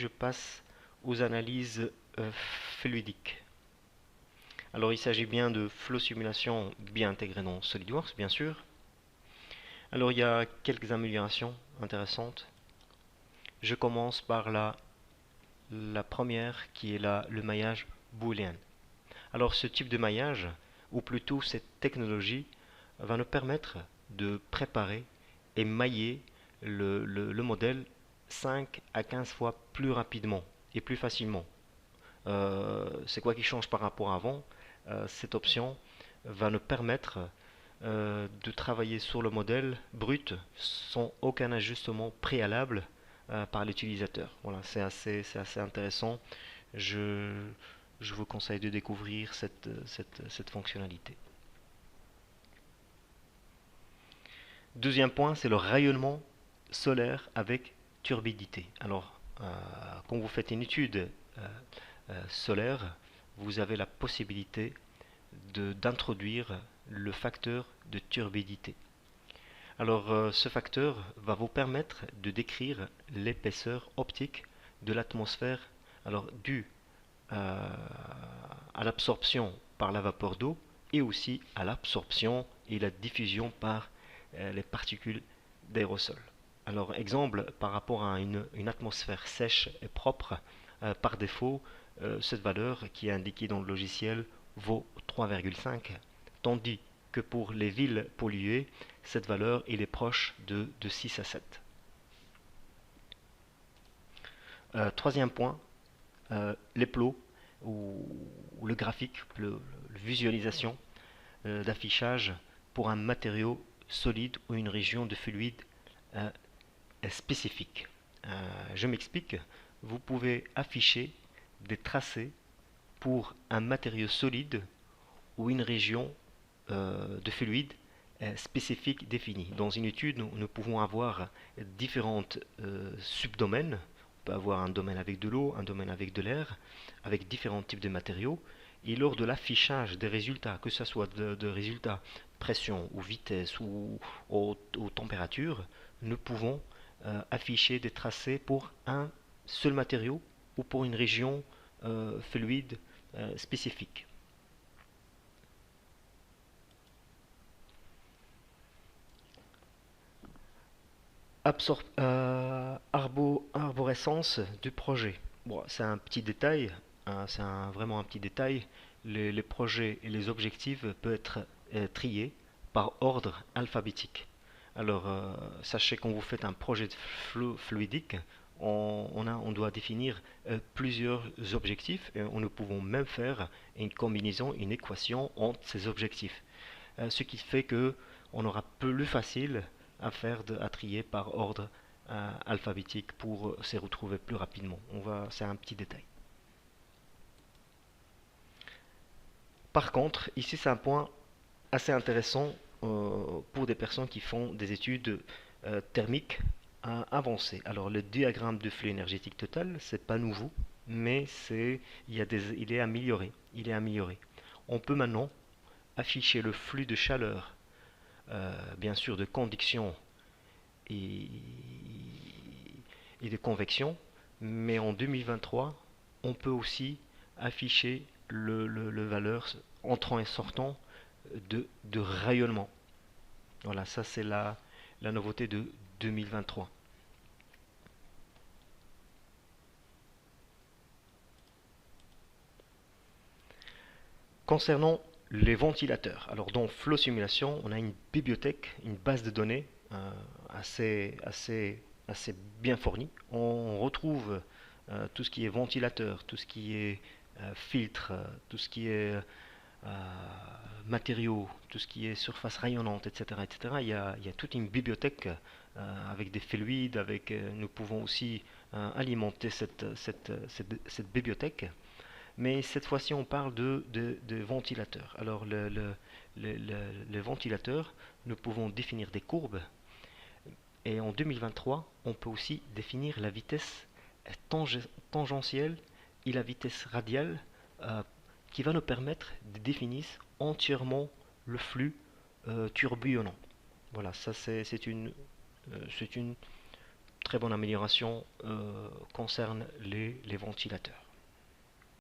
Je passe aux analyses fluidiques. Alors il s'agit bien de flow simulation bien intégrée dans SolidWorks, bien sûr. Alors il y a quelques améliorations intéressantes. Je commence par la première qui est le maillage booléen. Alors ce type de maillage, ou plutôt cette technologie, va nous permettre de préparer et mailler le modèle 5 à 15 fois plus rapidement et plus facilement. C'est quoi qui change par rapport à avant? Cette option va nous permettre de travailler sur le modèle brut sans aucun ajustement préalable par l'utilisateur. Voilà, c'est assez intéressant. Je, je vous conseille de découvrir cette fonctionnalité. Deuxième point, c'est le rayonnement solaire avec turbidité. Alors, quand vous faites une étude solaire, vous avez la possibilité d'introduire le facteur de turbidité. Alors, ce facteur va vous permettre de décrire l'épaisseur optique de l'atmosphère, alors due à l'absorption par la vapeur d'eau et aussi à l'absorption et la diffusion par les particules d'aérosol. Alors, exemple, par rapport à une atmosphère sèche et propre, par défaut, cette valeur qui est indiquée dans le logiciel vaut 3,5, tandis que pour les villes polluées, cette valeur est proche de 6 à 7. Troisième point, les plots ou le graphique, le visualisation d'affichage pour un matériau solide ou une région de fluide euh, spécifique. Je m'explique, vous pouvez afficher des tracés pour un matériau solide ou une région de fluide spécifique définie. Dans une étude, nous pouvons avoir différents subdomaines. On peut avoir un domaine avec de l'eau, un domaine avec de l'air, avec différents types de matériaux. Et lors de l'affichage des résultats, que ce soit de résultats pression ou vitesse ou température, nous pouvons afficher des tracés pour un seul matériau ou pour une région fluide spécifique. Arborescence du projet. Bon, c'est un petit détail, hein, vraiment un petit détail. Les projets et les objectifs peuvent être triés par ordre alphabétique. Alors, sachez quand vous faites un projet de fluidique, on doit définir plusieurs objectifs et nous pouvons même faire une combinaison, une équation entre ces objectifs. Ce qui fait que on aura plus facile à trier par ordre alphabétique pour se retrouver plus rapidement. C'est un petit détail. Par contre, ici c'est un point assez intéressant pour des personnes qui font des études thermiques avancées. Alors le diagramme de flux énergétique total, c'est pas nouveau, mais il est amélioré. Il est amélioré. On peut maintenant afficher le flux de chaleur, bien sûr de conduction et, et de convection, mais en 2023, on peut aussi afficher le valeur entrant et sortant de rayonnement. Voilà, ça c'est la nouveauté de 2023. Concernant les ventilateurs, alors dans Flow Simulation, on a une bibliothèque, une base de données assez bien fournie. On retrouve tout ce qui est ventilateur, tout ce qui est filtre, tout ce qui est matériaux, tout ce qui est surface rayonnante, etc. etc. Il y a toute une bibliothèque avec des fluides, nous pouvons aussi alimenter cette bibliothèque. Mais cette fois-ci, on parle de ventilateurs. Alors, le ventilateur, nous pouvons définir des courbes. Et en 2023, on peut aussi définir la vitesse tangentielle et la vitesse radiale qui va nous permettre de définir entièrement le flux tourbillonnant. Voilà, ça c'est une très bonne amélioration concerne les ventilateurs.